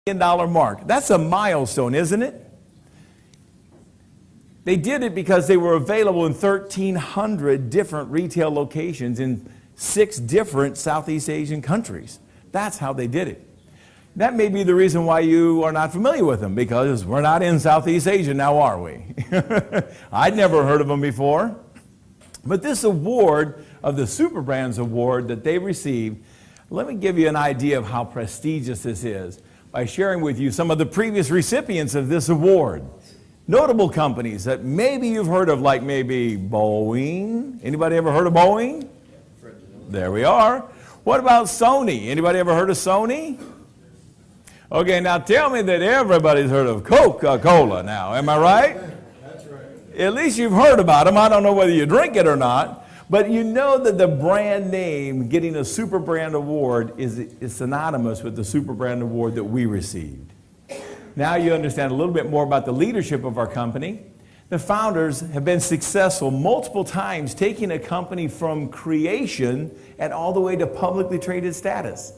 $1 million mark. That's a milestone, isn't it? They did it because they were available in 1,300 different retail locations in 6 different Southeast Asian countries. That's how they did it. That may be the reason why you are not familiar with them, because we're not in Southeast Asia now, are we? I'd never heard of them before. But this award of the Super Brands Award that they received, let me give you an idea of how prestigious this is by sharing with you some of the previous recipients of this award. Notable companies that maybe you've heard of, like maybe Boeing. Anybody ever heard of Boeing? There we are. What about Sony? Anybody ever heard of Sony? Okay, now tell me that everybody's heard of Coca-Cola now. Am I right? That's right. At least you've heard about them. I don't know whether you drink it or not. But you know that the brand name getting a Super Brand Award is synonymous with the Super Brand Award that we received. Now you understand a little bit more about the leadership of our company. The founders have been successful multiple times, taking a company from creation and all the way to publicly traded status.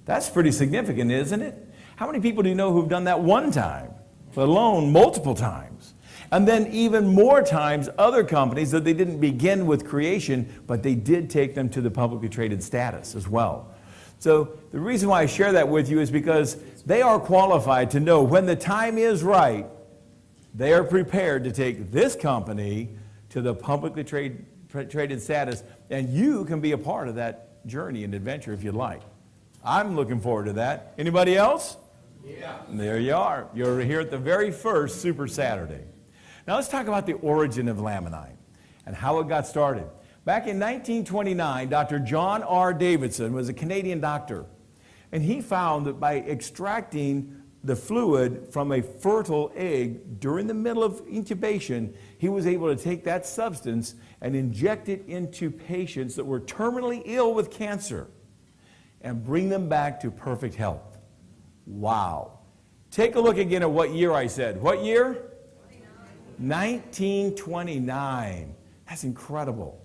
That's pretty significant, isn't it? How many people do you know who've done that one time, let alone multiple times? And then even more times, other companies that they didn't begin with creation, but they did take them to the publicly traded status as well. So the reason why I share that with you is because they are qualified to know when the time is right, they are prepared to take this company to the publicly traded status, and you can be a part of that journey and adventure if you'd like. I'm looking forward to that. Anybody else? Yeah. There you are. You're here at the very first Super Saturday. Now let's talk about the origin of laminine and how it got started. Back in 1929, Dr. John R. Davidson was a Canadian doctor, and he found that by extracting the fluid from a fertile egg during the middle of incubation, he was able to take that substance and inject it into patients that were terminally ill with cancer and bring them back to perfect health. Wow. Take a look again at what year I said. What year? 1929. That's incredible.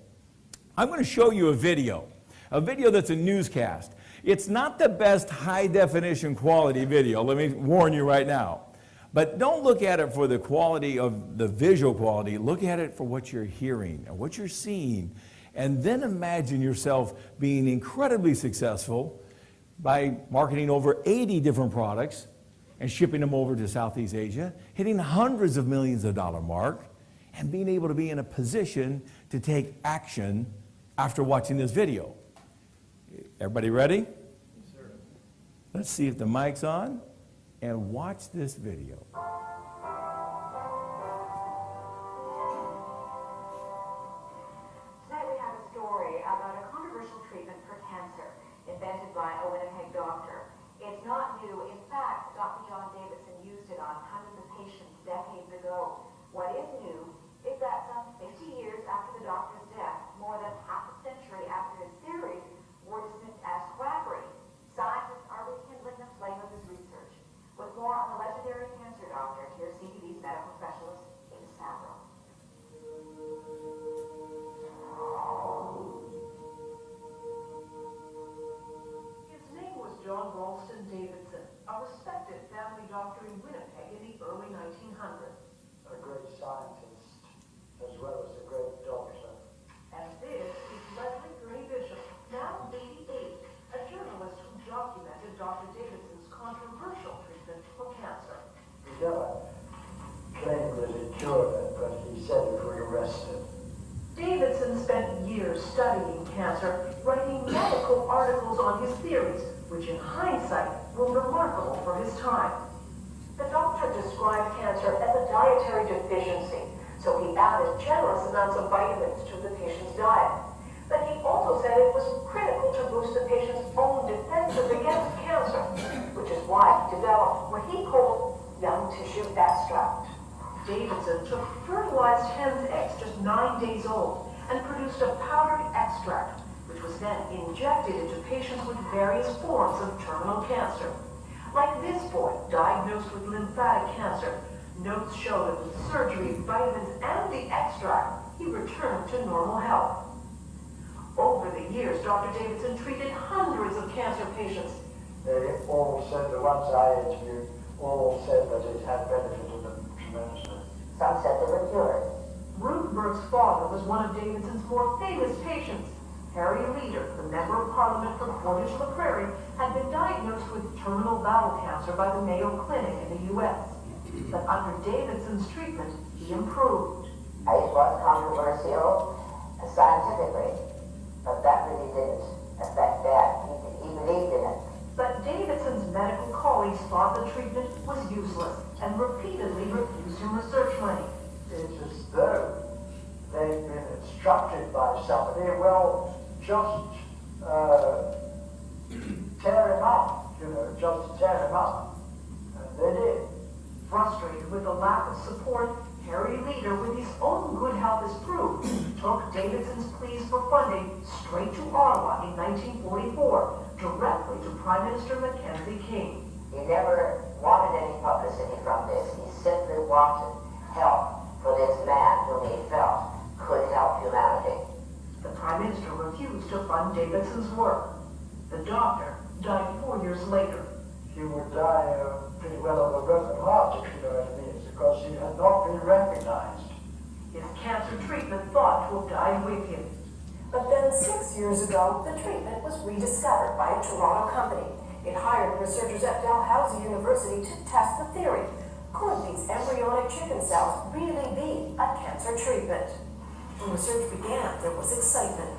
I'm going to show you a video that's a newscast. It's not the best high-definition quality video, let me warn you right now. But don't look at it for the quality of the visual quality. Look at it for what you're hearing and what you're seeing. And then imagine yourself being incredibly successful by marketing over 80 different products and shipping them over to Southeast Asia, hitting hundreds of millions of dollar mark, and being able to be in a position to take action after watching this video. Everybody ready? Yes, sir. Let's see if the mic's on, and watch this video. Tonight we have a story about a controversial treatment for cancer invented by a Winnipeg doctor. It's not new. In fact, Dr. John Davidson used it on hundreds of patients decades ago. What is new is that some 50 years after the doctor's death, more than half a century after his theories were dismissed as quackery, scientists are rekindling the flame of his research. With more on the legendary cancer doctor, here's CTV's medical specialist, Ava Savro. His name was John Ralston Davidson, a respected family doctor in Winnipeg in the early 1900s. A great scientist, as well as a great doctor. And this is Leslie Gray Bishop, now 88, a journalist who documented Dr. Davidson's controversial treatment for cancer. He never claimed that it cured it, but he said it would arrest him. Davidson spent years studying cancer, writing medical articles on his theories, which in hindsight were remarkable for his time. The doctor described cancer as a dietary deficiency, so he added generous amounts of vitamins to the patient's diet. But he also said it was critical to boost the patient's own defenses against cancer, which is why he developed what he called young tissue extract. Davidson took fertilized hen's eggs just 9 days old and produced a powdered extract, which was then injected into patients with various forms of terminal cancer. Like this boy, diagnosed with lymphatic cancer, notes show that with surgery, vitamins, and the extract, he returned to normal health. Over the years, Dr. Davidson treated hundreds of cancer patients, They all said, the ones I interviewed, all said that it had benefited them tremendously. Some said they were cured. Rutenberg's father was one of Davidson's more famous patients. Harry Leader, the member of parliament from Portage-la-Prairie, had been diagnosed with terminal bowel cancer by the Mayo Clinic in the U.S. But under Davidson's treatment, he improved. It was controversial scientifically, but that really didn't affect that. He believed in it. But Davidson's medical colleagues thought the treatment was useless and repeatedly refused him research money. It's as though they've been instructed by somebody, well, just tear him up, just tear him up. And they did. Frustrated with the lack of support, Harry Leader, with his own good health as proof, took Davidson's pleas for funding straight to Ottawa in 1944, directly to Prime Minister Mackenzie King. He never wanted any publicity from this. He simply wanted help for this man whom he felt could help humanity. The Prime Minister refused to fund Davidson's work. The doctor died 4 years later. He would die pretty well of a broken heart, if you know what I mean, because he had not been recognized. His cancer treatment thought to have died with him. But then 6 years ago, the treatment was rediscovered by a Toronto company. It hired researchers at Dalhousie University to test the theory. Could these embryonic chicken cells really be a cancer treatment? When research began, there was excitement.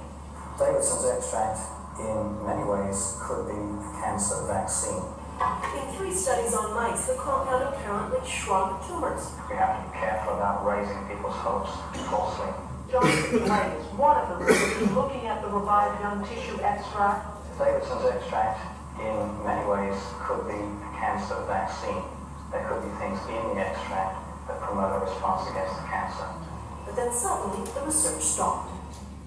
Davidson's extract, in many ways, could be a cancer vaccine. In 3 studies on mice, the compound apparently shrunk tumors. We have to be careful about raising people's hopes falsely. Jonathan Blake is one of the researchers looking at the revived young tissue extract. Davidson's extract, in many ways, could be a cancer vaccine. There could be things in the extract that promote a response against the cancer. But then suddenly, the research stopped.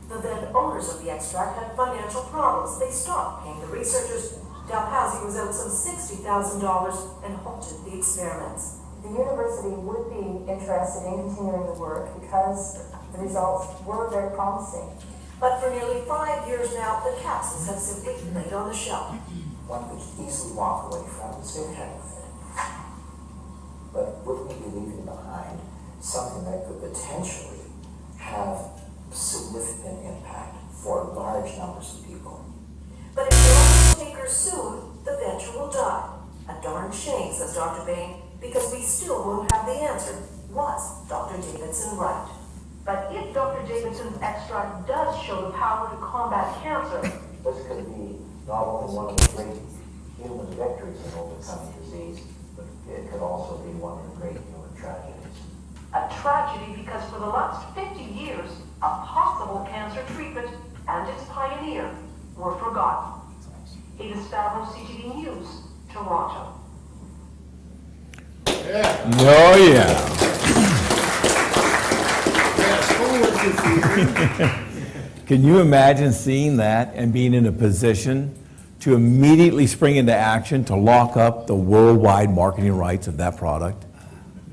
The then owners of the extract had financial problems. They stopped paying the researchers. Dalhousie was out some $60,000 and halted the experiments. The university would be interested in continuing the work because the results were very promising. But for nearly 5 years now, the capsules have simply laid on the shelf. One could easily walk away from the symptom of it. But would we be leaving behind something that could potentially have significant impact for large numbers of people? But if we don't take her soon, the venture will die. A darn shame, says Dr. Bain, because we still won't have the answer. Was Dr. Davidson right? But if Dr. Davidson's extract does show the power to combat cancer, This could be not only one of the great human victories in overcoming disease, but it could also be one of the great human tragedies. a tragedy because for the last 50 years, a possible cancer treatment and its pioneer were forgotten. Ada Stavros, CTV News, Toronto. Oh, yeah. Can you imagine seeing that and being in a position to immediately spring into action to lock up the worldwide marketing rights of that product?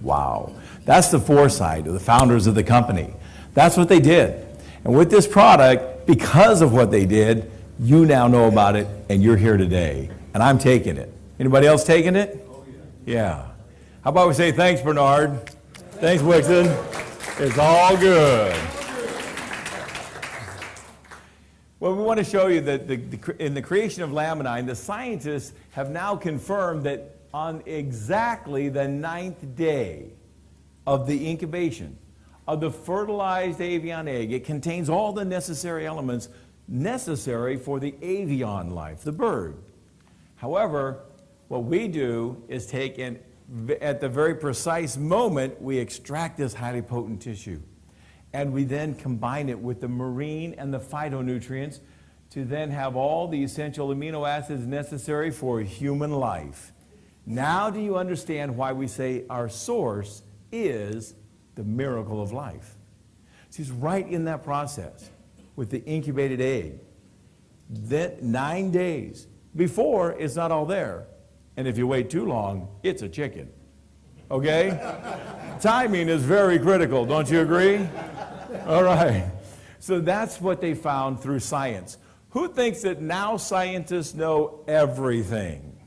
Wow. That's the foresight of the founders of the company. That's what they did. And with this product, because of what they did, you now know about it and you're here today. And I'm taking it. Anybody else taking it? Oh, yeah. Yeah. How about we say thanks, Bernard? Thanks, Wixon. It's all good. Well, we want to show you that in the creation of laminine, the scientists have now confirmed that on exactly the 9th day of the incubation of the fertilized avian egg, it contains all the necessary elements necessary for the avian life, the bird. However, what we do is take and at the very precise moment, we extract this highly potent tissue. And we then combine it with the marine and the phytonutrients to then have all the essential amino acids necessary for human life. Now do you understand why we say our source is the miracle of life? It's right in that process with the incubated egg. Then 9 days before, it's not all there. And if you wait too long, it's a chicken. Okay? Timing is very critical, don't you agree? All right. So that's what they found through science. Who thinks that now scientists know everything?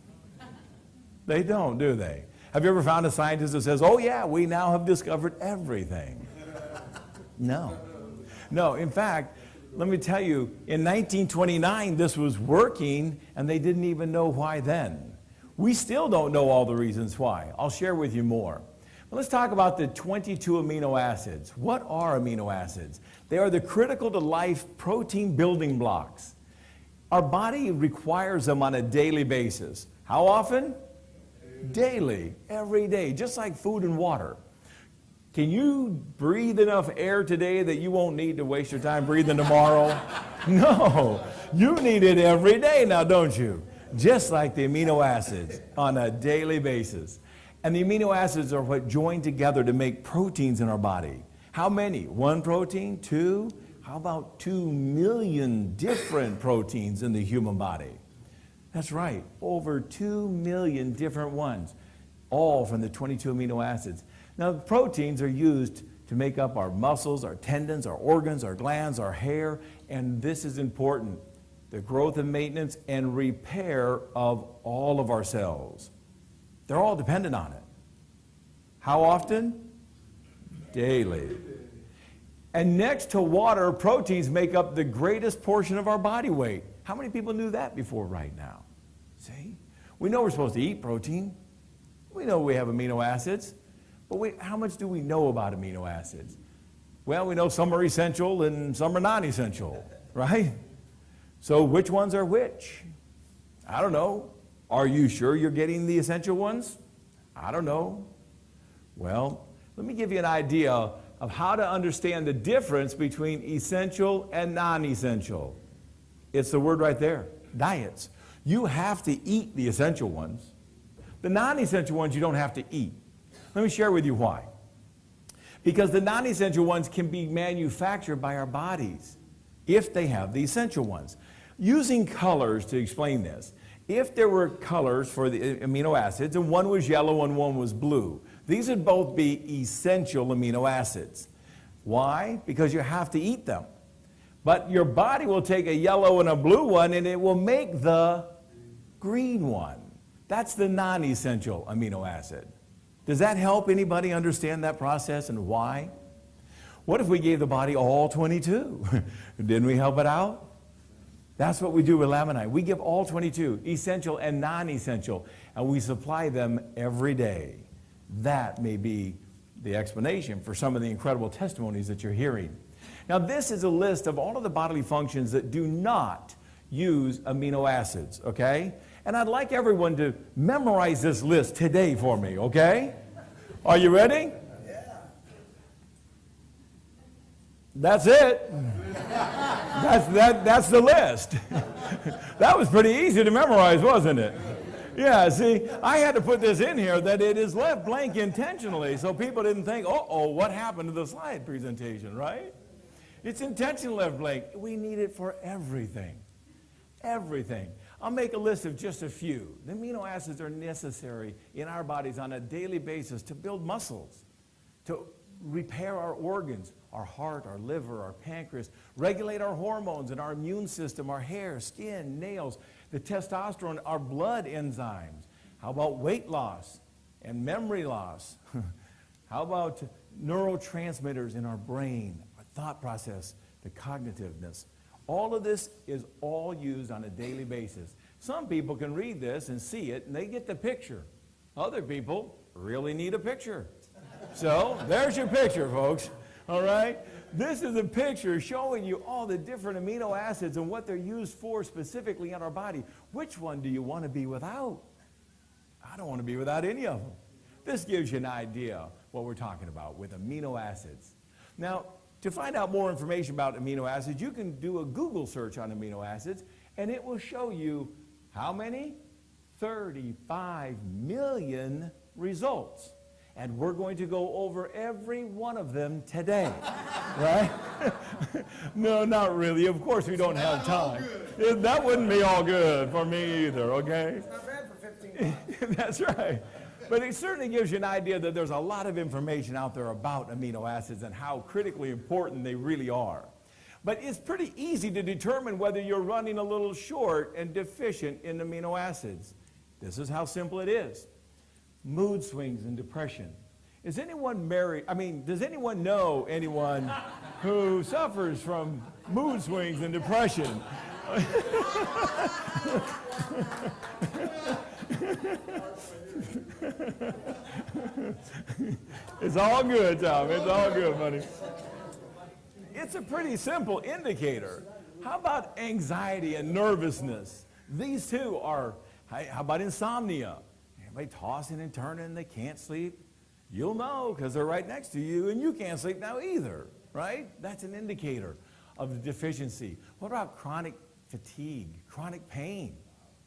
They don't, do they? Have you ever found a scientist that says, oh yeah, we now have discovered everything? No. No, in fact, let me tell you, in 1929, this was working, and they didn't even know why then. We still don't know all the reasons why. I'll share with you more. But let's talk about the 22 amino acids. What are amino acids? They are the critical to life protein building blocks. Our body requires them on a daily basis. How often? Daily, every day, just like food and water. Can you breathe enough air today that you won't need to waste your time breathing tomorrow? No, you need it every day now, don't you? Just like the amino acids on a daily basis. And the amino acids are what join together to make proteins in our body. How many? One protein? Two? How about 2 million different proteins in the human body? That's right, over 2 million different ones, all from the 22 amino acids. Now, the proteins are used to make up our muscles, our tendons, our organs, our glands, our hair, and this is important, the growth and maintenance and repair of all of our cells. They're all dependent on it. How often? Daily. And next to water, proteins make up the greatest portion of our body weight. How many people knew that before right now? See? We know we're supposed to eat protein. We know we have amino acids. But how much do we know about amino acids? Well, we know some are essential and some are non-essential, right? So which ones are which? I don't know. Are you sure you're getting the essential ones? I don't know. Well, let me give you an idea of how to understand the difference between essential and non-essential. It's the word right there, diets. You have to eat the essential ones. The non-essential ones you don't have to eat. Let me share with you why. Because the non-essential ones can be manufactured by our bodies if they have the essential ones. Using colors to explain this, if there were colors for the amino acids and one was yellow and one was blue, these would both be essential amino acids. Why? Because you have to eat them. But your body will take a yellow and a blue one and it will make the green one. That's the non-essential amino acid. Does that help anybody understand that process and why? What if we gave the body all 22? Didn't we help it out? That's what we do with LAMININE. We give all 22, essential and non-essential, and we supply them every day. That may be the explanation for some of the incredible testimonies that you're hearing. Now, this is a list of all of the bodily functions that do not use amino acids, okay? And I'd like everyone to memorize this list today for me, okay? Are you ready? Yeah. That's it. That's the list. That was pretty easy to memorize, wasn't it? Yeah, see, I had to put this in here that it is left blank intentionally so people didn't think, uh-oh, what happened to the slide presentation, right? It's intentionally left blank. We need it for everything. Everything. I'll make a list of just a few. The amino acids are necessary in our bodies on a daily basis to build muscles, to repair our organs, our heart, our liver, our pancreas, regulate our hormones and our immune system, our hair, skin, nails, the testosterone, our blood enzymes. How about weight loss and memory loss? How about neurotransmitters in our brain, our thought process, the cognitiveness? All of this is all used on a daily basis. Some people can read this and see it and they get the picture. Other people really need a picture. So there's your picture, folks. All right? This is a picture showing you all the different amino acids and what they're used for specifically in our body. Which one do you want to be without? I don't want to be without any of them. This gives you an idea what we're talking about with amino acids. Now, to find out more information about amino acids, you can do a Google search on amino acids, and it will show you how many? 35 million results. And we're going to go over every one of them today, right? No, not really. Of course, we don't have time. That wouldn't be all good for me either, okay? It's not bad for 15 bucks. That's right. But it certainly gives you an idea that there's a lot of information out there about amino acids and how critically important they really are. But it's pretty easy to determine whether you're running a little short and deficient in amino acids. This is how simple it is. mood swings and depression. Is anyone married? I mean, does anyone know anyone who suffers from mood swings and depression? It's all good, Tom. It's all good, buddy. It's a pretty simple indicator. How about anxiety and nervousness? These two are, how about insomnia? Everybody tossing and turning, they can't sleep. You'll know because they're right next to you and you can't sleep now either, right? That's an indicator of the deficiency. What about chronic fatigue, chronic pain?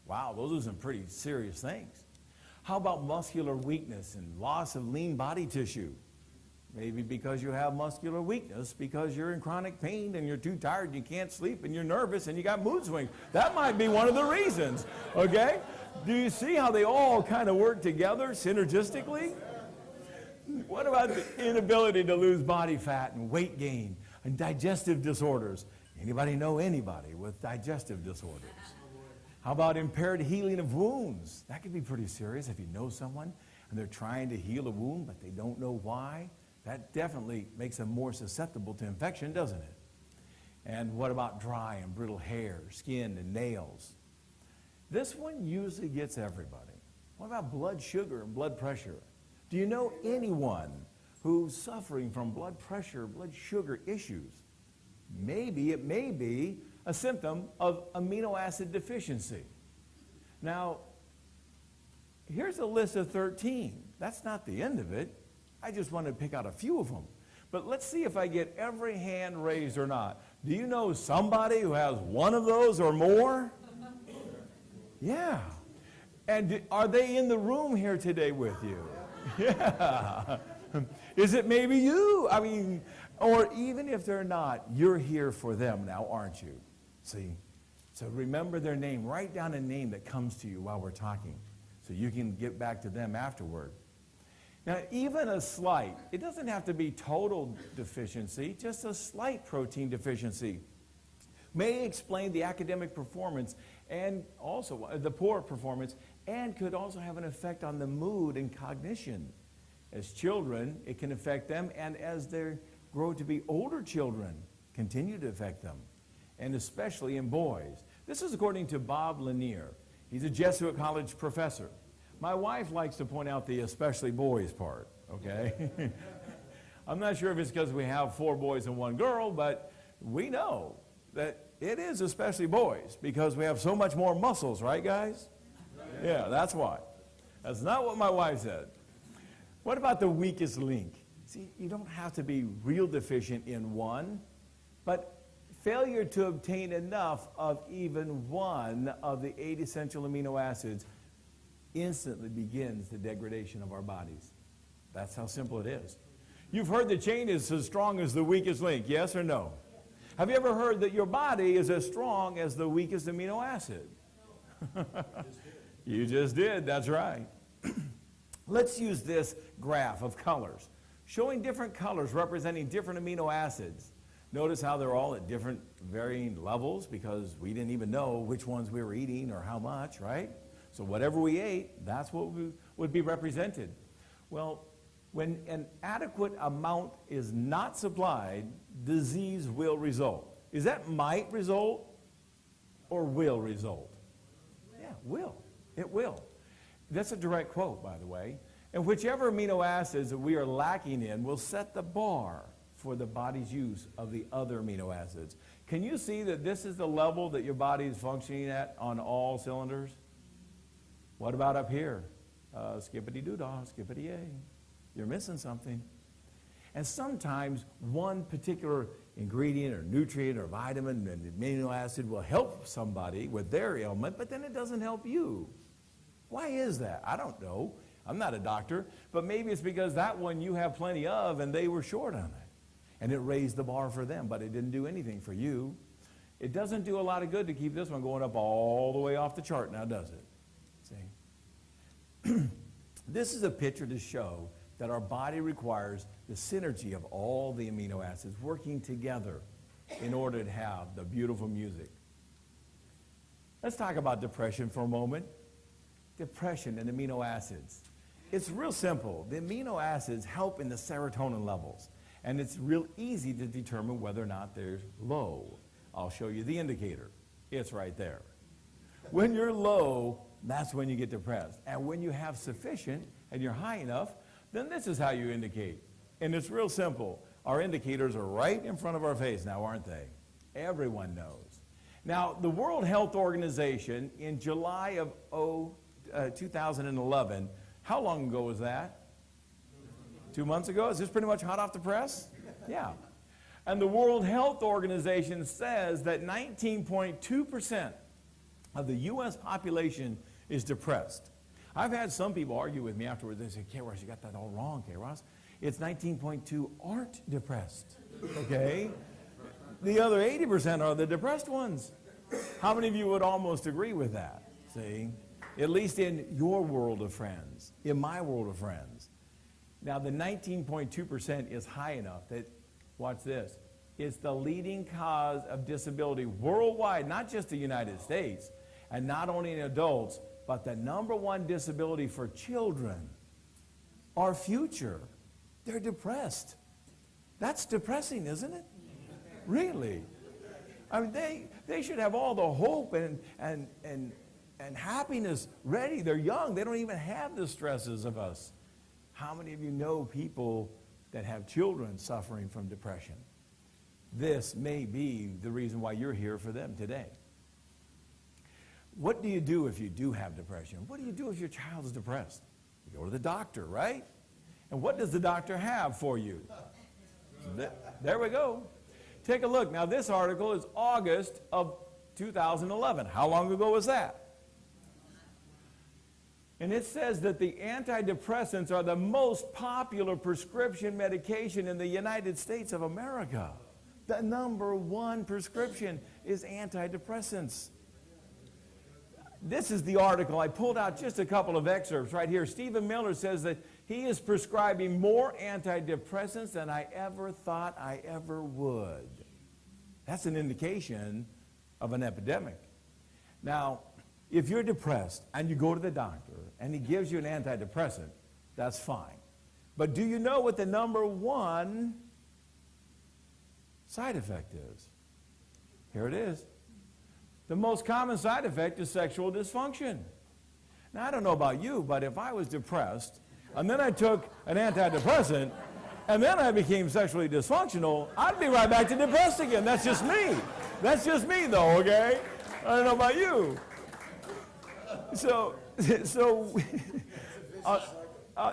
Wow, those are some pretty serious things. How about muscular weakness and loss of lean body tissue? Maybe because you have muscular weakness, because you're in chronic pain and you're too tired and you can't sleep and you're nervous and you got mood swings. That might be one of the reasons, okay? Do you see how they all kind of work together synergistically? What about the inability to lose body fat and weight gain and digestive disorders? Anybody know anybody with digestive disorders? How about impaired healing of wounds? That could be pretty serious if you know someone and they're trying to heal a wound but they don't know why. That definitely makes them more susceptible to infection, doesn't it? And what about dry and brittle hair, skin, and nails? This one usually gets everybody. What about blood sugar and blood pressure? Do you know anyone who's suffering from blood pressure, blood sugar issues? Maybe it may be a symptom of amino acid deficiency. Now, here's a list of 13. That's not the end of it. I just wanted to pick out a few of them. But let's see if I get every hand raised or not. Do you know somebody who has one of those or more? Yeah. And are they in the room here today with you? Yeah. Is it maybe you? I mean, or even if they're not, you're here for them now, aren't you? See? So remember their name. Write down a name that comes to you while we're talking so you can get back to them afterward. Now, even a slight, it doesn't have to be total deficiency, just a slight protein deficiency may explain the academic performance and also the poor performance, and could also have an effect on the mood and cognition. As children, it can affect them, and as they grow to be older children, continue to affect them, and especially in boys. This is according to Bob Lanier. He's a Jesuit college professor. My wife likes to point out the especially boys part, okay? I'm not sure if it's because we have 4 boys and 1 girl, but we know that it is especially boys because we have so much more muscles, right, guys? Yeah, that's why. That's not what my wife said. What about the weakest link? See, you don't have to be real deficient in one, but failure to obtain enough of even one of the 8 essential amino acids instantly begins the degradation of our bodies. That's how simple it is. You've heard the chain is as strong as the weakest link, yes or no? Have you ever heard that your body is as strong as the weakest amino acid? You just did, that's right. Let's use this graph of colors, showing different colors representing different amino acids. Notice how they're all at different varying levels because we didn't even know which ones we were eating or how much, right? So whatever we ate, that's what would be represented. Well, when an adequate amount is not supplied, disease will result. Is that might result or will result? Yeah, will. It will. That's a direct quote, by the way. And whichever amino acids that we are lacking in will set the bar for the body's use of the other amino acids. Can you see that this is the level that your body is functioning at on all cylinders? What about up here? Skippity-doo-dah, skippity-yay. You're missing something. And sometimes one particular ingredient or nutrient or vitamin and amino acid will help somebody with their ailment, but then it doesn't help you. Why is that? I don't know. I'm not a doctor, but maybe it's because that one you have plenty of and they were short on it. And it raised the bar for them, but it didn't do anything for you. It doesn't do a lot of good to keep this one going up all the way off the chart now, does it? See? This is a picture to show that our body requires the synergy of all the amino acids working together in order to have the beautiful music. Let's talk about depression for a moment. Depression and amino acids. It's real simple. The amino acids help in the serotonin levels, and it's real easy to determine whether or not they're low. I'll show you the indicator. It's right there. When you're low, that's when you get depressed. And when you have sufficient and you're high enough, then this is how you indicate. And it's real simple. Our indicators are right in front of our face now, aren't they? Everyone knows. Now, the World Health Organization in July of 2011, how long ago was that? 2 months ago? Is this pretty much hot off the press? Yeah. And the World Health Organization says that 19.2% of the U.S. population is depressed. I've had some people argue with me afterwards. They say, K-Ross, you got that all wrong, K-Ross. It's 19.2 aren't depressed, okay? The other 80% are the depressed ones. How many of you would almost agree with that? See? At least in your world of friends, in my world of friends. Now, the 19.2% is high enough that, watch this, it's the leading cause of disability worldwide, not just the United States, and not only in adults, but the #1 disability for children, our future. They're depressed. That's depressing, isn't it? Really. I mean, they should have all the hope and happiness ready. They're young. They don't even have the stresses of us. How many of you know people that have children suffering from depression? This may be the reason why you're here for them today. What do you do if you do have depression? What do you do if your child is depressed? You go to the doctor, right? And what does the doctor have for you? There we go. Take a look. Now, this article is August of 2011. How long ago was that? And it says that the antidepressants are the most popular prescription medication in the United States of America. The #1 prescription is antidepressants. This is the article. I pulled out just a couple of excerpts right here. Stephen Miller says that he is prescribing more antidepressants than I ever thought I ever would. That's an indication of an epidemic. Now, if you're depressed and you go to the doctor and he gives you an antidepressant, that's fine. But do you know what the #1 side effect is? Here it is. The most common side effect is sexual dysfunction. Now, I don't know about you, but if I was depressed and then I took an antidepressant and then I became sexually dysfunctional, I'd be right back to depressed again. That's just me. That's just me, though, okay? I don't know about you.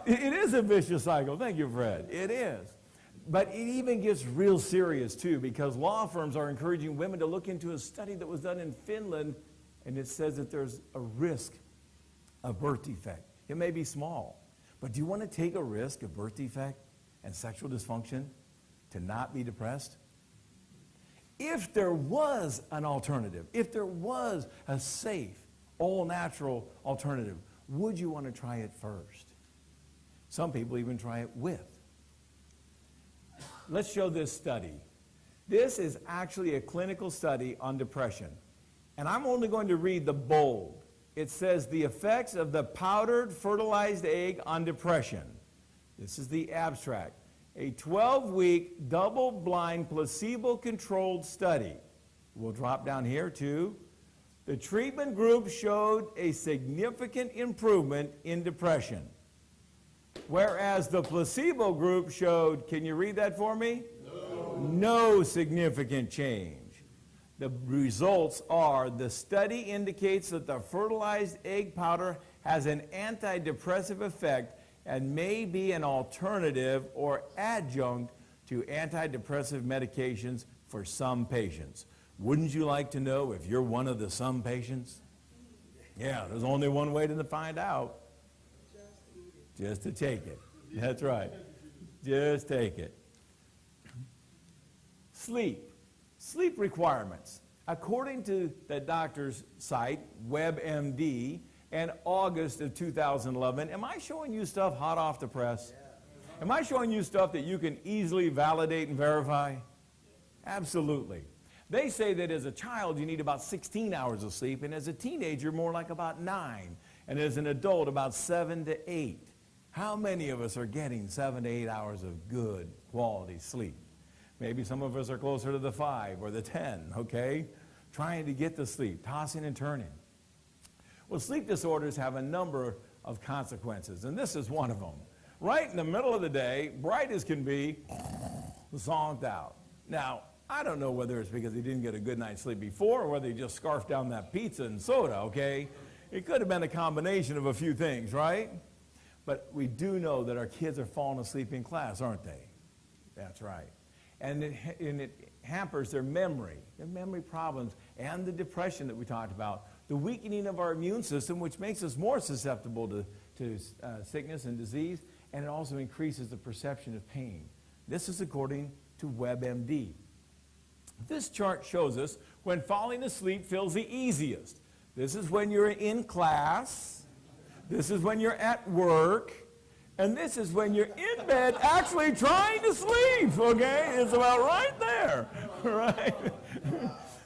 It is a vicious cycle. Thank you, Fred. It is. But it even gets real serious, too, because law firms are encouraging women to look into a study that was done in Finland, and it says that there's a risk of birth defect. It may be small, but do you want to take a risk of birth defect and sexual dysfunction to not be depressed? If there was an alternative, if there was a safe, all-natural alternative, would you want to try it first? Some people even try it with. Let's show this study. This is actually a clinical study on depression. And I'm only going to read the bold. It says the effects of the powdered fertilized egg on depression. This is the abstract. A 12-week double-blind placebo-controlled study. We'll drop down here too. The treatment group showed a significant improvement in depression, whereas the placebo group showed, can you read that for me? No significant change. The results are, the study indicates that the fertilized egg powder has an antidepressive effect and may be an alternative or adjunct to antidepressive medications for some patients. Wouldn't you like to know if you're one of the some patients? Yeah, there's only one way to find out. Just to take it. That's right. Just take it. Sleep. Sleep requirements. According to the doctor's site, WebMD, in August of 2011, am I showing you stuff hot off the press? Am I showing you stuff that you can easily validate and verify? Absolutely. They say that as a child you need about 16 hours of sleep, and as a teenager more like about 9, and as an adult about 7 to 8. How many of us are getting 7 to 8 hours of good quality sleep? Maybe some of us are closer to the 5 or the 10, okay? Trying to get to sleep, tossing and turning. Well, sleep disorders have a number of consequences, and this is one of them. Right in the middle of the day, bright as can be, zonked out. Now, I don't know whether it's because he didn't get a good night's sleep before or whether he just scarfed down that pizza and soda, okay? It could have been a combination of a few things, right? But we do know that our kids are falling asleep in class, aren't they? That's right. And it hampers their memory problems, and the depression that we talked about, the weakening of our immune system, which makes us more susceptible to sickness and disease, and it also increases the perception of pain. This is according to WebMD. This chart shows us when falling asleep feels the easiest. This is when you're in class. This is when you're at work. And this is when you're in bed actually trying to sleep, okay? It's about right there, right?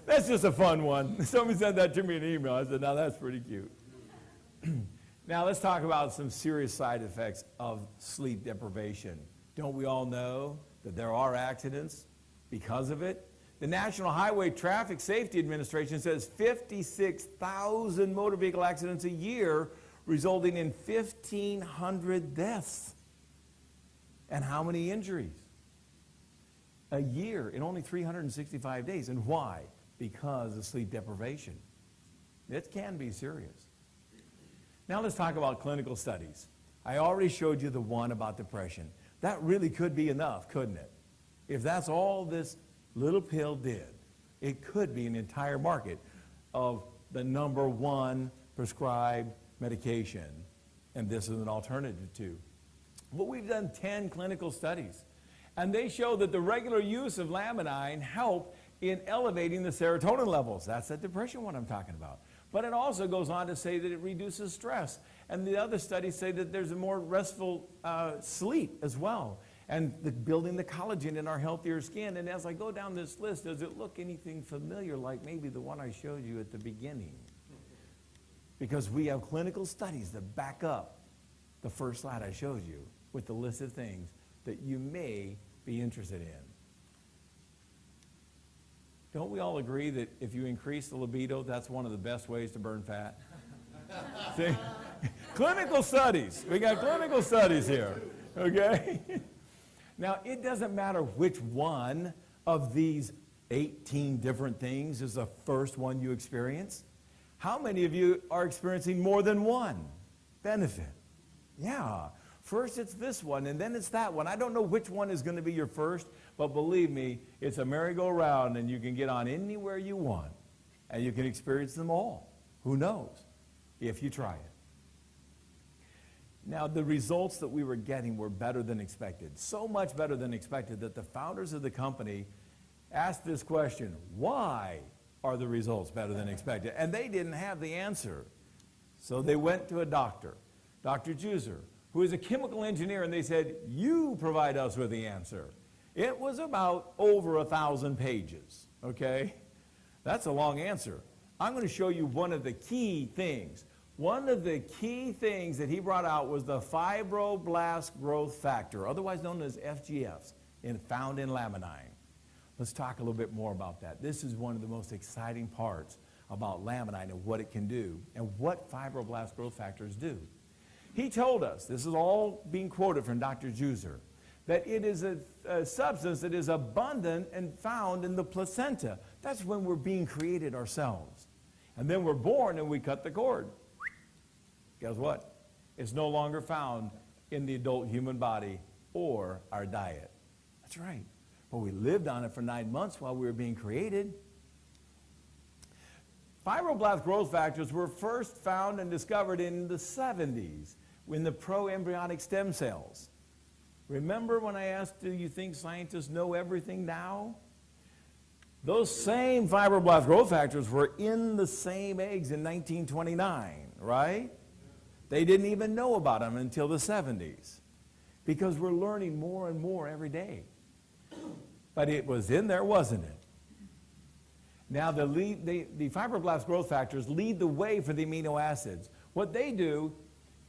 That's just a fun one. Somebody sent that to me in an email. I said, now that's pretty cute. Now let's talk about some serious side effects of sleep deprivation. Don't we all know that there are accidents because of it? The National Highway Traffic Safety Administration says 56,000 motor vehicle accidents a year, resulting in 1,500 deaths. And how many injuries? A year in only 365 days. And why? Because of sleep deprivation. It can be serious. Now let's talk about clinical studies. I already showed you the one about depression. That really could be enough, couldn't it? If that's all this little pill did, it could be an entire market of the #1 prescribed medication, and this is an alternative to. But we've done 10 clinical studies, and they show that the regular use of laminine help in elevating the serotonin levels. That's that depression one I'm talking about. But it also goes on to say that it reduces stress, and the other studies say that there's a more restful sleep as well, and building the collagen in our healthier skin. And as I go down this list, does it look anything familiar like maybe the one I showed you at the beginning? Because we have clinical studies that back up the first slide I showed you with the list of things that you may be interested in. Don't we all agree that if you increase the libido, that's one of the best ways to burn fat? See? Clinical studies. We got clinical studies here, okay? Now, it doesn't matter which one of these 18 different things is the first one you experience. How many of you are experiencing more than one benefit? Yeah. First it's this one, and then it's that one. I don't know which one is going to be your first, but believe me, it's a merry-go-round, and you can get on anywhere you want, and you can experience them all. Who knows? If you try it. Now, the results that we were getting were better than expected. So much better than expected that the founders of the company asked this question: why are the results better than expected? And they didn't have the answer. So they went to a doctor, Dr. Juicer, who is a chemical engineer, and they said, you provide us with the answer. It was about over 1,000 pages, okay? That's a long answer. I'm going to show you one of the key things. One of the key things that he brought out was the fibroblast growth factor, otherwise known as FGFs, found in laminine. Let's talk a little bit more about that. This is one of the most exciting parts about laminine and what it can do and what fibroblast growth factors do. He told us, this is all being quoted from Dr. Juicer, that it is a substance that is abundant and found in the placenta. That's when we're being created ourselves. And then we're born and we cut the cord. Guess what? It's no longer found in the adult human body or our diet. That's right. But we lived on it for 9 months while we were being created. Fibroblast growth factors were first found and discovered in the 70s in the pro-embryonic stem cells. Remember when I asked, do you think scientists know everything now? Those same fibroblast growth factors were in the same eggs in 1929, right? They didn't even know about them until the 70s because we're learning more and more every day. But it was in there, wasn't it? Now, the fibroblast growth factors lead the way for the amino acids. What they do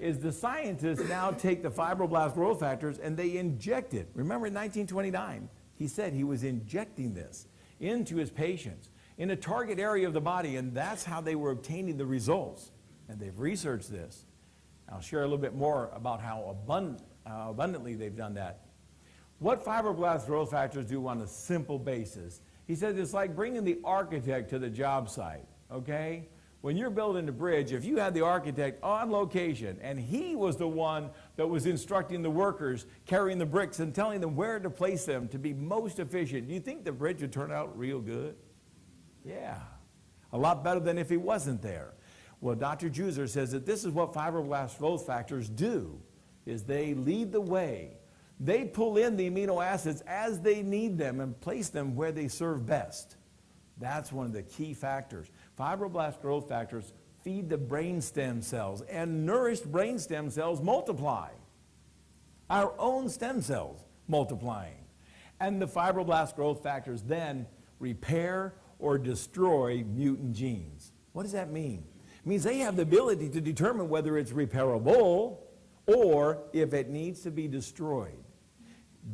is the scientists now take the fibroblast growth factors and they inject it. Remember in 1929, he said he was injecting this into his patients in a target area of the body, and that's how they were obtaining the results. And they've researched this. I'll share a little bit more about how abundantly they've done that. What fibroblast growth factors do on a simple basis? He says it's like bringing the architect to the job site, okay? When you're building a bridge, if you had the architect on location and he was the one that was instructing the workers, carrying the bricks and telling them where to place them to be most efficient, do you think the bridge would turn out real good? Yeah, a lot better than if he wasn't there. Well, Dr. Juizer says that this is what fibroblast growth factors do, is they lead the way. They pull in the amino acids as they need them and place them where they serve best. That's one of the key factors. Fibroblast growth factors feed the brain stem cells, and nourished brain stem cells multiply. Our own stem cells multiplying. And the fibroblast growth factors then repair or destroy mutant genes. What does that mean? It means they have the ability to determine whether it's repairable or if it needs to be destroyed.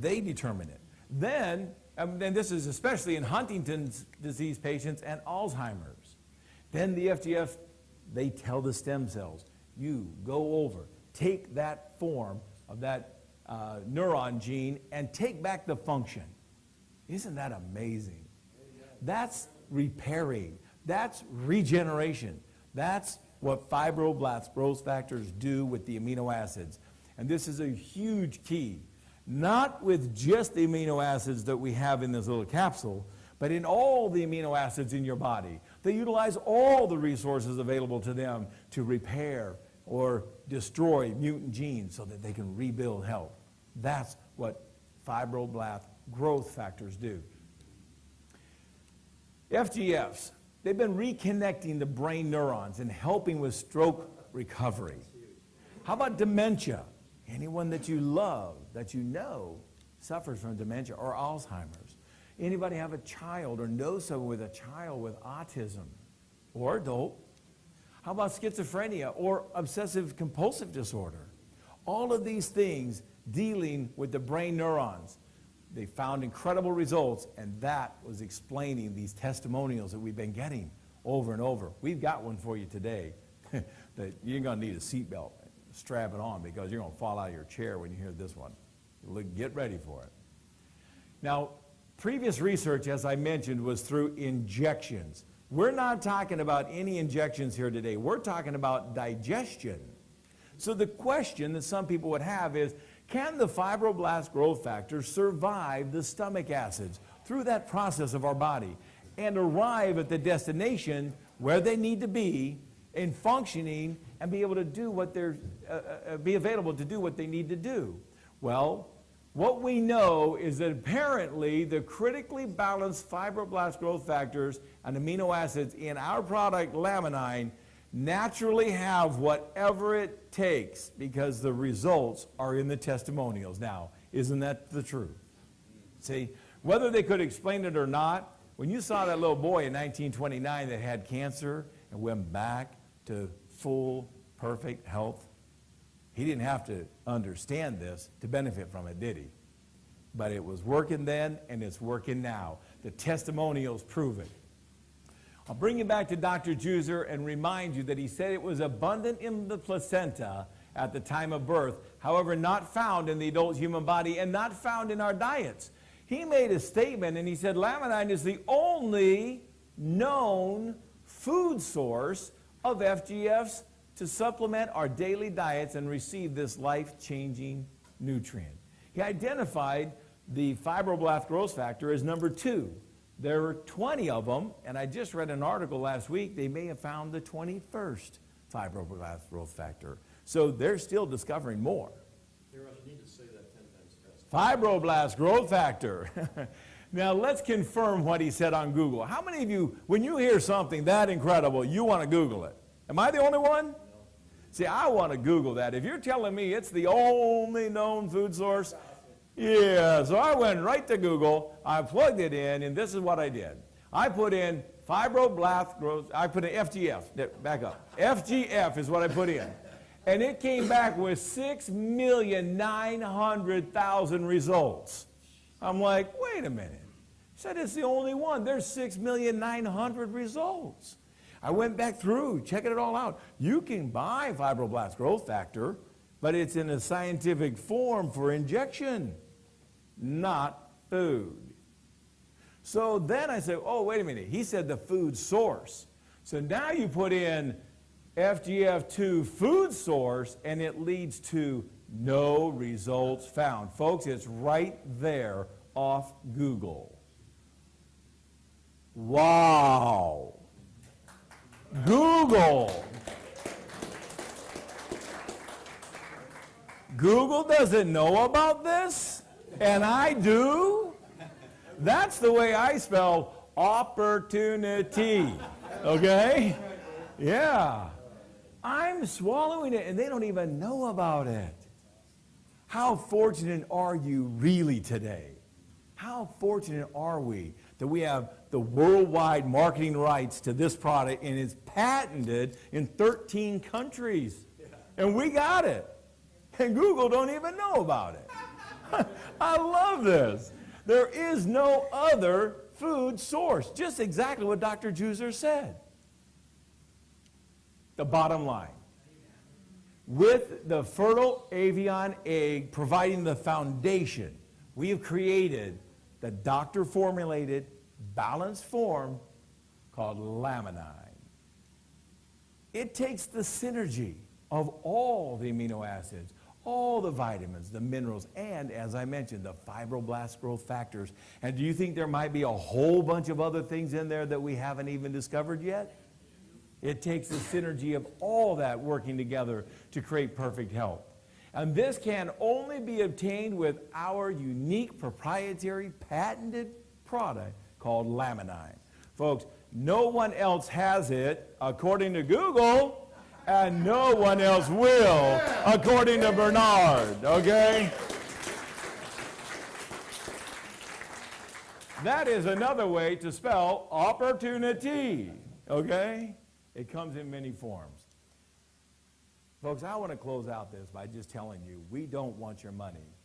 They determine it. Then, and this is especially in Huntington's disease patients and Alzheimer's. Then the FGF, they tell the stem cells, you go over, take that form of that neuron gene and take back the function. Isn't that amazing? That's repairing. That's regeneration. That's what fibroblast growth factors do with the amino acids. And this is a huge key. Not with just the amino acids that we have in this little capsule, but in all the amino acids in your body. They utilize all the resources available to them to repair or destroy mutant genes so that they can rebuild health. That's what fibroblast growth factors do. FGFs, they've been reconnecting the brain neurons and helping with stroke recovery. How about dementia? Anyone that you love, that you know, suffers from dementia or Alzheimer's. Anybody have a child or know someone with a child with autism or adult? How about schizophrenia or obsessive compulsive disorder? All of these things dealing with the brain neurons. They found incredible results, and that was explaining these testimonials that we've been getting over and over. We've got one for you today that you're going to need a seatbelt. Strap it on because you're going to fall out of your chair when you hear this one. Get ready for it. Now, previous research, as I mentioned, was through injections. We're not talking about any injections here today. We're talking about digestion. So the question that some people would have is, can the fibroblast growth factors survive the stomach acids through that process of our body and arrive at the destination where they need to be in functioning and be able to do what be available to do what they need to do? Well, what we know is that apparently the critically balanced fibroblast growth factors and amino acids in our product LAMININE naturally have whatever it takes because the results are in the testimonials. Now, isn't that the truth? See, whether they could explain it or not, when you saw that little boy in 1929 that had cancer and went back to full, perfect health, he didn't have to understand this to benefit from it, did he? But it was working then, and it's working now. The testimonials prove it. I'll bring you back to Dr. Juizer and remind you that he said it was abundant in the placenta at the time of birth, however, not found in the adult human body and not found in our diets. He made a statement and he said LAMININE is the only known food source of FGFs to supplement our daily diets and receive this life-changing nutrient. He identified the fibroblast growth factor as number 2. There are 20 of them, and I just read an article last week, they may have found the 21st fibroblast growth factor. So they're still discovering more. You need to say that 10 times fast. Fibroblast growth factor. Now let's confirm what he said on Google. How many of you, when you hear something that incredible, you want to Google it? Am I the only one? No. See, I want to Google that. If you're telling me it's the only known food source, yeah, so I went right to Google, I plugged it in, and this is what I did. I put in fibroblast growth, I put in FGF, back up. FGF is what I put in. And it came back with 6,900,000 results. I'm like, wait a minute. He said it's the only one. There's 6,900,000 results. I went back through, checking it all out. You can buy fibroblast growth factor, but it's in a scientific form for injection, not food. So then I said, oh, wait a minute. He said the food source. So now you put in FGF2 food source, and it leads to no results found. Folks, it's right there off Google. Wow. Google. Google doesn't know about this, and I do. That's the way I spell opportunity, okay? Yeah. I'm swallowing it, and they don't even know about it. How fortunate are you really today? How fortunate are we that we have the worldwide marketing rights to this product, and it's patented in 13 countries. And we got it. And Google don't even know about it. I love this. There is no other food source. Just exactly what Dr. Juicer said. The bottom line. With the fertile avian egg providing the foundation, we have created the doctor-formulated balanced form called laminine. It takes the synergy of all the amino acids, all the vitamins, the minerals, and, as I mentioned, the fibroblast growth factors. And do you think there might be a whole bunch of other things in there that we haven't even discovered yet? It takes the synergy of all that working together to create perfect health. And this can only be obtained with our unique proprietary patented product called laminine. Folks, no one else has it according to Google, and no one else will according to Bernard, okay? That is another way to spell opportunity, okay? It comes in many forms. Folks, I want to close out this by just telling you, we don't want your money.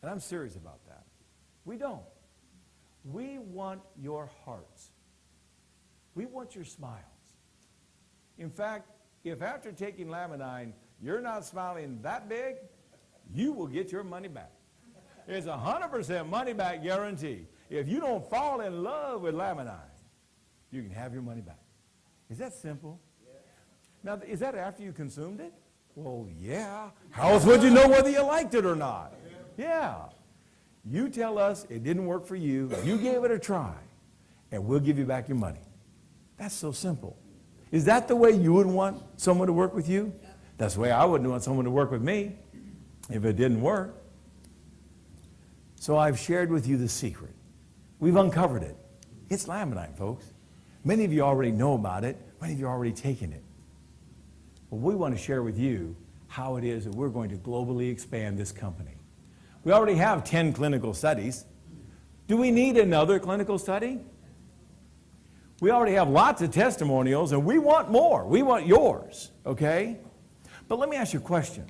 And I'm serious about that. We don't. We want your hearts. We want your smiles. In fact, if after taking laminine, you're not smiling that big, you will get your money back. It's 100% money back guarantee. If you don't fall in love with laminine, you can have your money back. Is that simple? Now, is that after you consumed it? Well, yeah. How else would you know whether you liked it or not? Yeah. You tell us it didn't work for you, you gave it a try, and we'll give you back your money. That's so simple. Is that the way you would want someone to work with you? That's the way I wouldn't want someone to work with me if it didn't work. So I've shared with you the secret. We've uncovered it. It's laminine, folks. Many of you already know about it. Many of you are already taking it. But we want to share with you how it is that we're going to globally expand this company. We already have 10 clinical studies. Do we need another clinical study? We already have lots of testimonials, and we want more. We want yours, okay? But let me ask you a question.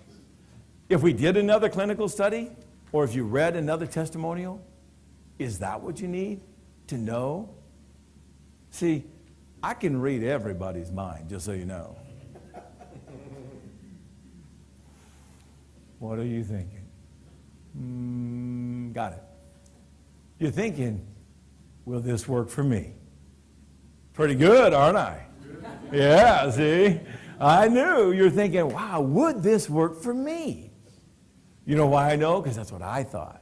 If we did another clinical study, or if you read another testimonial, is that what you need to know? See, I can read everybody's mind, just so you know. What are you thinking? Got it. You're thinking, will this work for me? Pretty good, aren't I? Yeah, see? I knew. You're thinking, wow, would this work for me? You know why I know? Because that's what I thought.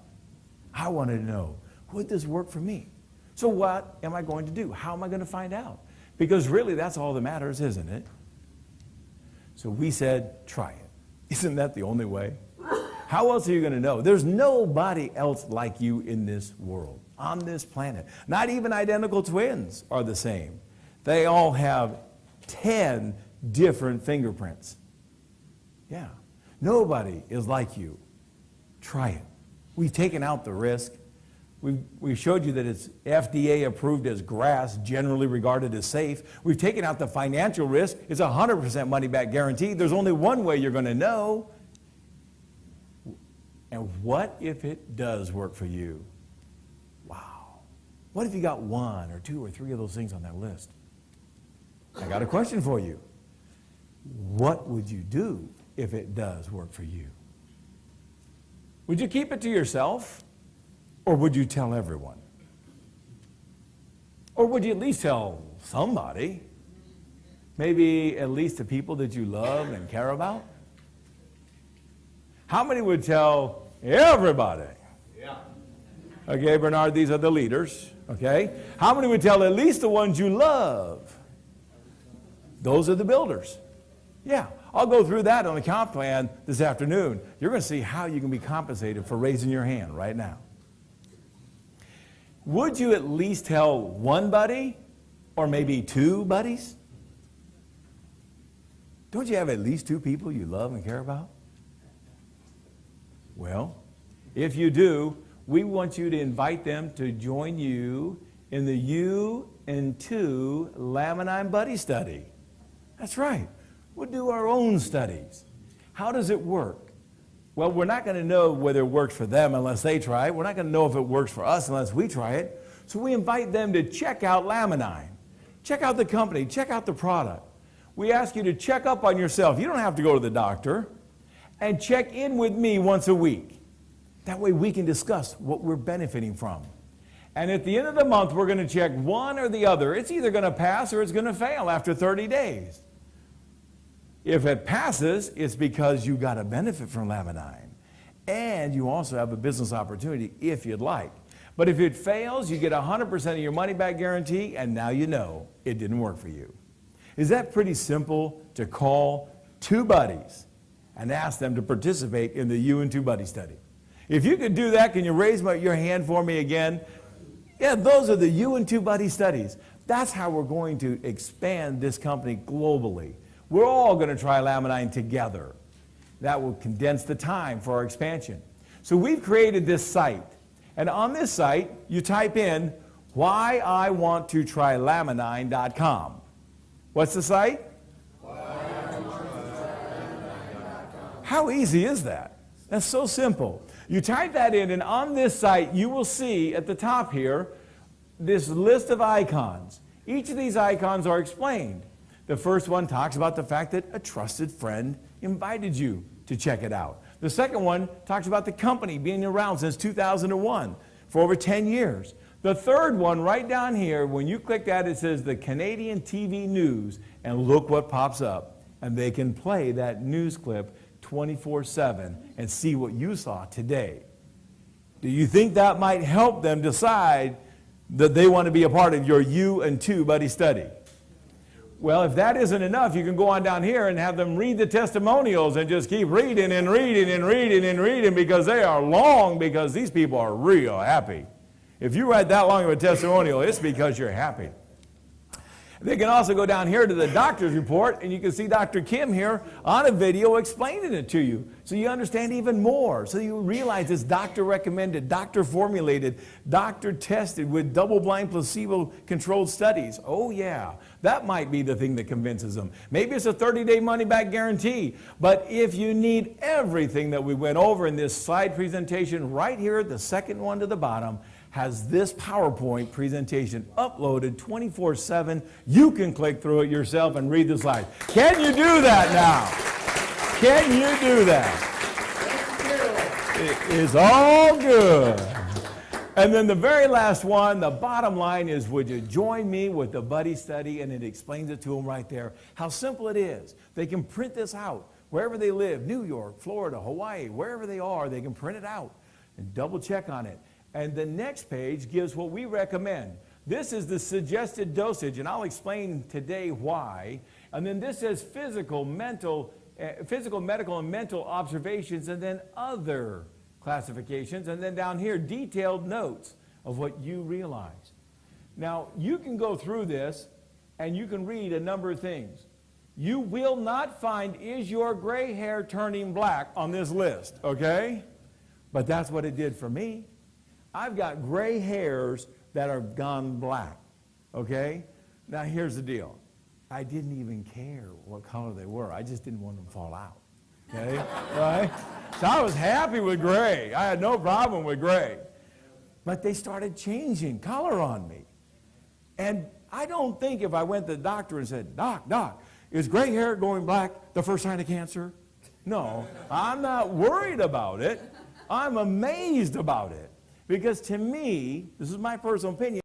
I wanted to know, would this work for me? So what am I going to do? How am I going to find out? Because really, that's all that matters, isn't it? So we said, try it. Isn't that the only way? How else are you going to know? There's nobody else like you in this world, on this planet. Not even identical twins are the same. They all have 10 different fingerprints. Yeah. Nobody is like you. Try it. We've taken out the risk. We showed you that it's FDA approved as grass, generally regarded as safe. We've taken out the financial risk. It's 100% money back guarantee. There's only one way you're going to know. And what if it does work for you? Wow. What if you got 1 or 2 or 3 of those things on that list? I got a question for you. What would you do if it does work for you? Would you keep it to yourself? Or would you tell everyone? Or would you at least tell somebody? Maybe at least the people that you love and care about? How many would tell everybody? Yeah. Okay, Bernard, these are the leaders. Okay? How many would tell at least the ones you love? Those are the builders. Yeah, I'll go through that on the comp plan this afternoon. You're going to see how you can be compensated for raising your hand right now. Would you at least tell one buddy or maybe 2 buddies? Don't you have at least 2 people you love and care about? Well, if you do, we want you to invite them to join you in the U and 2 LAMININE Buddy Study. That's right. We'll do our own studies. How does it work? Well, we're not going to know whether it works for them unless they try it. We're not going to know if it works for us unless we try it. So we invite them to check out LAMININE. Check out the company. Check out the product. We ask you to check up on yourself. You don't have to go to the doctor. And check in with me once a week. That way we can discuss what we're benefiting from. And at the end of the month, we're going to check one or the other. It's either going to pass or it's going to fail after 30 days. If it passes, it's because you got a benefit from LAMININE. And you also have a business opportunity if you'd like. But if it fails, you get 100% of your money back guarantee, and now you know it didn't work for you. Is that pretty simple to call 2 buddies and ask them to participate in the U and 2 Buddy Study? If you could do that, can you raise your hand for me again? Yeah, those are the U and 2 Buddy Studies. That's how we're going to expand this company globally. We're all going to try LAMININE together. That will condense the time for our expansion. So we've created this site. And on this site, you type in whyiwanttotrylaminine.com. What's the site? How easy is that? That's so simple. You type that in, and on this site, you will see at the top here this list of icons. Each of these icons are explained. The first one talks about the fact that a trusted friend invited you to check it out. The second one talks about the company being around since 2001 for over 10 years. The third one, right down here, when you click that, it says the Canadian TV News, and look what pops up. And they can play that news clip 24/7 and see what you saw today. Do you think that might help them decide that they want to be a part of your U and 2 Buddy Study? Well, if that isn't enough, you can go on down here and have them read the testimonials and just keep reading and reading and reading and reading, because they are long, because these people are real happy. If you write that long of a testimonial, it's because you're happy. They can also go down here to the doctor's report, and you can see Dr. Kim here on a video explaining it to you, so you understand even more, so you realize it's doctor recommended, doctor formulated, doctor tested with double-blind placebo-controlled studies. Oh yeah, that might be the thing that convinces them. Maybe it's a 30-day money-back guarantee, but if you need everything that we went over in this slide presentation, right here, the second one to the bottom, has this PowerPoint presentation uploaded 24/7. You can click through it yourself and read the slides. Can you do that now? Can you do that? It is all good. And then the very last one, the bottom line is, would you join me with the Buddy Study? And it explains it to them right there, how simple it is. They can print this out wherever they live, New York, Florida, Hawaii, wherever they are, they can print it out and double check on it. And the next page gives what we recommend. This is the suggested dosage, and I'll explain today why. And then this says physical, medical, and mental observations, and then other classifications. And then down here, detailed notes of what you realize. Now, you can go through this, and you can read a number of things. You will not find, is your gray hair turning black on this list, okay? But that's what it did for me. I've got gray hairs that are gone black, okay? Now, here's the deal. I didn't even care what color they were. I just didn't want them to fall out, okay? Right? So I was happy with gray. I had no problem with gray. But they started changing color on me. And I don't think if I went to the doctor and said, Doc, is gray hair going black the first sign of cancer? No, I'm not worried about it. I'm amazed about it. Because to me, this is my personal opinion,